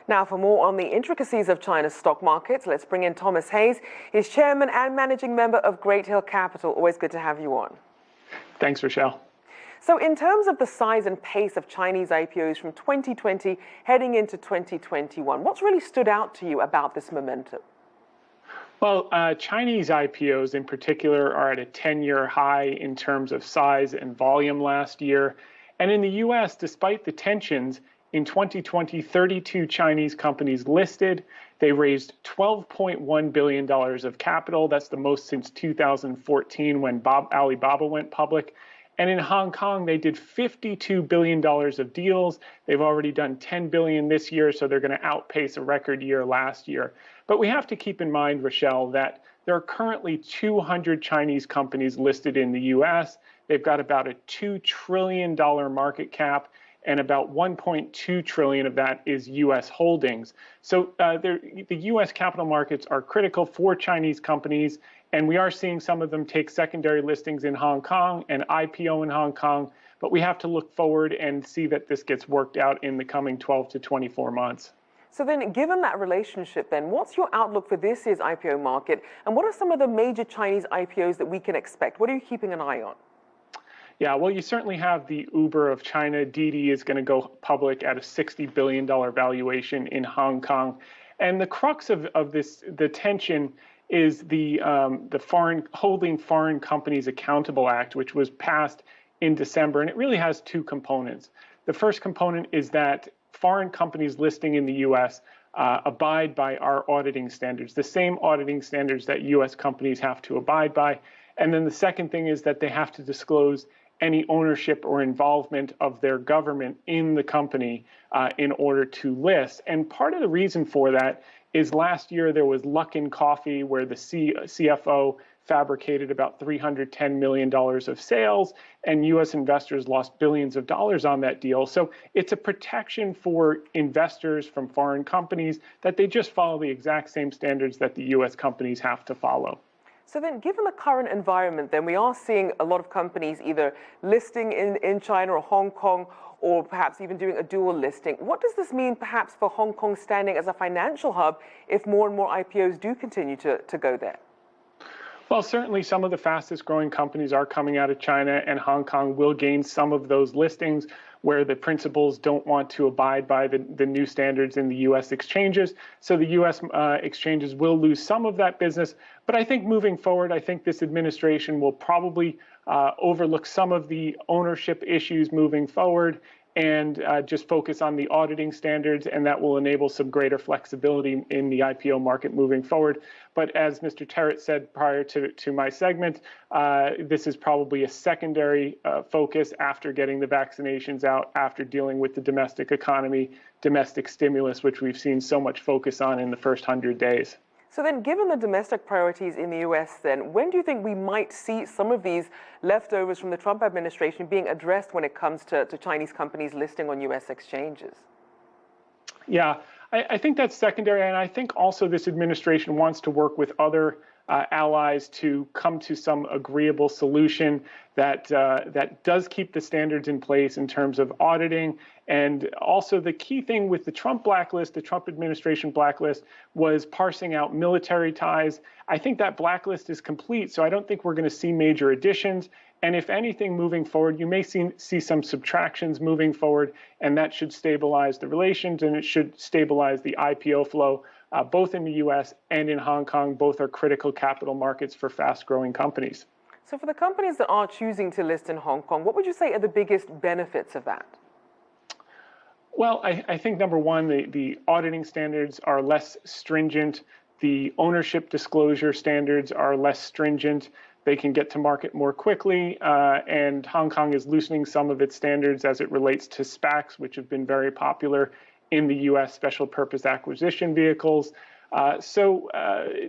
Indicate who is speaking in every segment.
Speaker 1: Now, for more on the intricacies of China's stock markets, let's bring in Thomas Hayes. He's chairman and managing member of Great Hill Capital. Always good to have you on.
Speaker 2: Thanks, Rochelle.
Speaker 1: So in terms of the size and pace of Chinese IPOs from 2020 heading into 2021, what's really stood out to you about this momentum?
Speaker 2: Well, Chinese IPOs in particular are at a 10-year high in terms of size and volume last year. And in the U.S., despite the tensions, in 2020, 32 Chinese companies listed. They raised $12.1 billion of capital. That's the most since 2014 when Alibaba went public. And in Hong Kong, they did $52 billion of deals. They've already done $10 billion this year, so they're going to outpace a record year last year. But we have to keep in mind, Rochelle, that there are currently 200 Chinese companies listed in the U.S. They've got about a $2 trillion market cap, and about 1.2 trillion of that is U.S. holdings. So the U.S. capital markets are critical for Chinese companies, and we are seeing some of them take secondary listings in Hong Kong and IPO in Hong Kong, but we have to look forward and see that this gets worked out in the coming 12 to 24 months.
Speaker 1: So then, given that relationship then, what's your outlook for this year's IPO market, and what are some of the major Chinese IPOs that we can expect? What are you keeping an eye on?
Speaker 2: Yeah, well, you certainly have the Uber of China. Didi is going to go public at a $60 billion valuation in Hong Kong. And the crux of this, the tension, is the Holding Foreign Companies Accountable Act, which was passed in December. And it really has two components. The first component is that foreign companies listing in the U.S. Abide by our auditing standards, the same auditing standards that U.S. companies have to abide by. And then the second thing is that they have to disclose any ownership or involvement of their government in the company in order to list. And part of the reason for that is last year there was Luckin Coffee, where the CFO fabricated about $310 million of sales, and U.S. investors lost billions of dollars on that deal. So it's a protection for investors from foreign companies that they just follow the exact same standards that the U.S. companies have to follow.
Speaker 1: So then, given the current environment, then we are seeing a lot of companies either listing in China or Hong Kong, or perhaps even doing a dual listing. What does this mean perhaps for Hong Kong standing as a financial hub if more and more IPOs do continue to go there?
Speaker 2: Well, certainly some of the fastest growing companies are coming out of China, and Hong Kong will gain some of those listings where the principals don't want to abide by the new standards in the U.S. exchanges. So the U.S. Exchanges will lose some of that business. But I think moving forward, I think this administration will probably overlook some of the ownership issues moving forward and just focus on the auditing standards, and that will enable some greater flexibility in the IPO market moving forward. But as Mr. Terrett said prior to my segment, this is probably a secondary focus after getting the vaccinations out, after dealing with the domestic economy, domestic stimulus, which we've seen so much focus on in the first 100 days.
Speaker 1: So then, given the domestic priorities in the U.S., then, when do you think we might see some of these leftovers from the Trump administration being addressed when it comes to Chinese companies listing on U.S. exchanges?
Speaker 2: Yeah, I think that's secondary, and I think also this administration wants to work with other allies to come to some agreeable solution that does keep the standards in place in terms of auditing. And also the key thing with the Trump blacklist, the Trump administration blacklist, was parsing out military ties. I think that blacklist is complete, so I don't think we're going to see major additions. And if anything, moving forward, you may see some subtractions moving forward, and that should stabilize the relations, and it should stabilize the IPO flow, both in the U.S. and in Hong Kong. Both are critical capital markets for fast-growing companies.
Speaker 1: So for the companies that are choosing to list in Hong Kong, what would you say are the biggest benefits of that?
Speaker 2: Well, I think number one, the auditing standards are less stringent. The ownership disclosure standards are less stringent. They can get to market more quickly, and Hong Kong is loosening some of its standards as it relates to SPACs, which have been very popular in the U.S. special purpose acquisition vehicles. So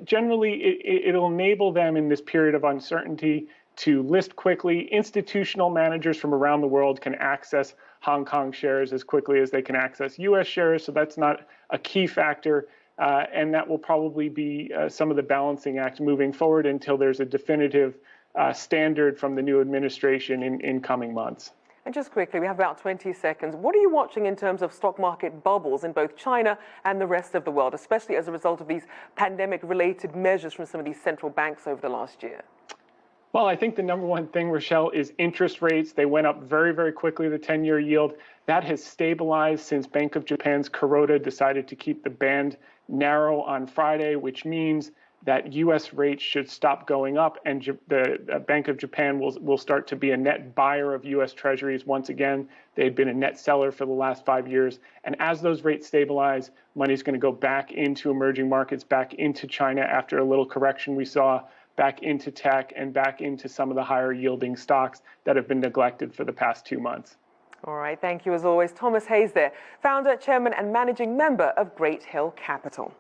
Speaker 2: generally, it'll enable them in this period of uncertainty to list quickly. Institutional managers from around the world can access Hong Kong shares as quickly as they can access U.S. shares, so that's not a key factor. And that will probably be some of the balancing act moving forward until there's a definitive standard from the new administration in coming months.
Speaker 1: And just quickly, we have about 20 seconds. What are you watching in terms of stock market bubbles in both China and the rest of the world, especially as a result of these pandemic-related measures from some of these central banks over the last year?
Speaker 2: Well, I think the number one thing, Rochelle, is interest rates. They went up very, very quickly, the 10-year yield. That has stabilized since Bank of Japan's Kuroda decided to keep the band narrow on Friday, which means that U.S. rates should stop going up, and the Bank of Japan will start to be a net buyer of U.S. Treasuries once again. They've been a net seller for the last 5 years. And as those rates stabilize, money's going to go back into emerging markets, back into China after a little correction we saw, back into tech, and back into some of the higher yielding stocks that have been neglected for the past 2 months.
Speaker 1: All right, thank you as always. Thomas Hayes there, founder, chairman, and managing member of Great Hill Capital.